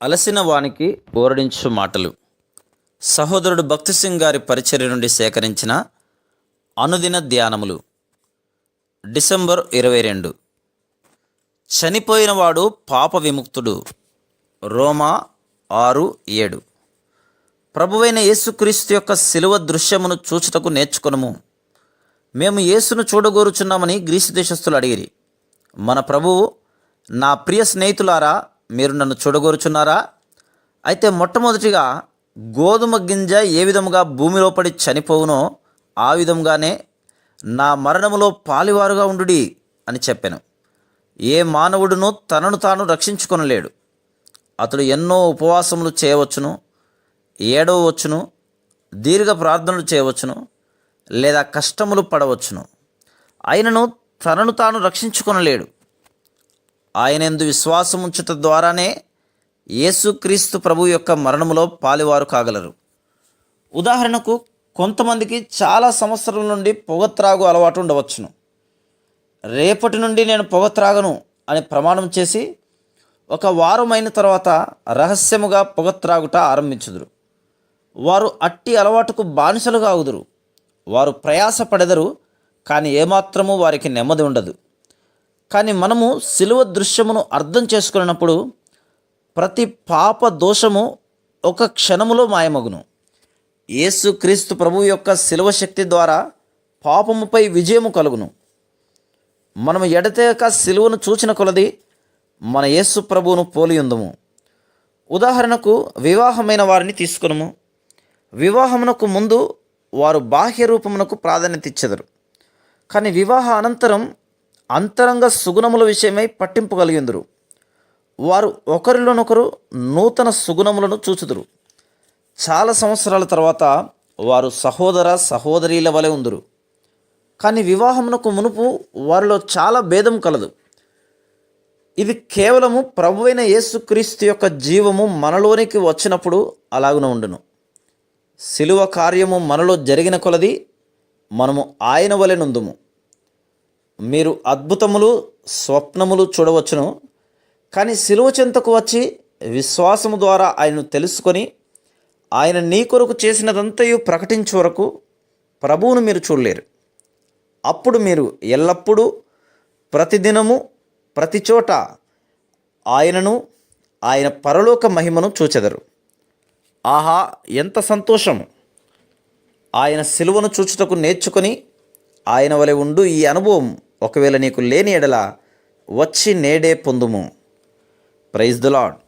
అలసిన వానికి ఓరడించు మాటలు. సహోదరుడు భక్తి సింగ్ గారి పరిచర్య నుండి సేకరించిన అనుదిన ధ్యానములు. డిసెంబర్ 22. చనిపోయినవాడు పాప విముక్తుడు. రోమా 6:7. ప్రభువైన యేసుక్రీస్తు యొక్క శిలువ దృశ్యమును చూచుటకు నేర్చుకొనుము. మేము యేసును చూడగోరుచున్నామని గ్రీసు దేశస్థులు అడిగిరి. మన ప్రభువు, నా ప్రియ స్నేహితులారా, మీరు నన్ను చూడగోరుచున్నారా? అయితే మొట్టమొదటిగా గోధుమ గింజ ఏ విధముగా భూమిలో పడి చనిపోవునో ఆ విధంగానే నా మరణములో పాలివారుగా ఉండుడి అని చెప్పాను. ఏ మానవుడును తనను తాను రక్షించుకొనలేడు. అతడు ఎన్నో ఉపవాసములు చేయవచ్చును, ఏడవచ్చును, దీర్ఘ ప్రార్థనలు చేయవచ్చును, లేదా కష్టములు పడవచ్చును. ఆయనను తనను తాను రక్షించుకొనలేడు. ఆయనందు విశ్వాసం ఉంచుట ద్వారానే యేసుక్రీస్తు ప్రభు యొక్క మరణములో పాలివారు కాగలరు. ఉదాహరణకు, కొంతమందికి చాలా సంవత్సరాల నుండి పొగత్రాగు అలవాటు ఉండవచ్చును. రేపటి నుండి నేను పొగత్రాగను అని ప్రమాణం చేసి ఒక వారం అయిన తర్వాత రహస్యముగా పొగత్రాగుట ఆరంభించుదురు. వారు అట్టి అలవాటుకు బానిసలుగా అవుదురు. వారు ప్రయాసపడెదరు, కానీ ఏమాత్రము వారికి నెమ్మది ఉండదు. కానీ మనము శిలువ దృశ్యమును అర్థం చేసుకున్నప్పుడు ప్రతి పాప దోషము ఒక క్షణములో మాయమగును. యేసుక్రీస్తు ప్రభువు యొక్క శిలువ శక్తి ద్వారా పాపముపై విజయము కలుగును. మనము ఎడతెగక శిలువను చూచిన కొలది మన యేసు ప్రభువును పోలియుందుము. ఉదాహరణకు, వివాహమైన వారిని తీసుకునుము. వివాహమునకు ముందు వారు బాహ్య రూపమునకు ప్రాధాన్యత ఇచ్చెదరు. కానీ వివాహ అనంతరం అంతరంగ సుగుణముల విషయమై పట్టింపు కలిగిందురు. వారు ఒకరిలోనొకరు నూతన సుగుణములను చూచుదురు. చాలా సంవత్సరాల తర్వాత వారు సహోదర సహోదరీల వలె ఉందురు. కానీ వివాహమునకు మునుపు వారిలో చాలా భేదం కలదు. ఇది కేవలము ప్రభువైన యేసుక్రీస్తు యొక్క జీవము మనలోనికి వచ్చినప్పుడు అలాగున ఉండును. శిలువ కార్యము మనలో జరిగిన కొలది మనము ఆయన వలె నుందుము. మీరు అద్భుతములు, స్వప్నములు చూడవచ్చును, కానీ శిలువ చెంతకు వచ్చి విశ్వాసము ద్వారా ఆయనను తెలుసుకొని ఆయన నీ కొరకు చేసినదంతయు ప్రకటించే వరకు ప్రభువును మీరు చూడలేరు. అప్పుడు మీరు ఎల్లప్పుడూ, ప్రతిదినము, ప్రతి చోట ఆయనను, ఆయన పరలోక మహిమను చూచెదరు. ఆహా, ఎంత సంతోషము! ఆయన శిలువను చూచుటకు నేర్చుకొని ఆయన వలె ఉండు. ఈ అనుభవం ఒకవేళ నీకు లేని ఎడల వచ్చి నేడే పొందుము. Praise the lord.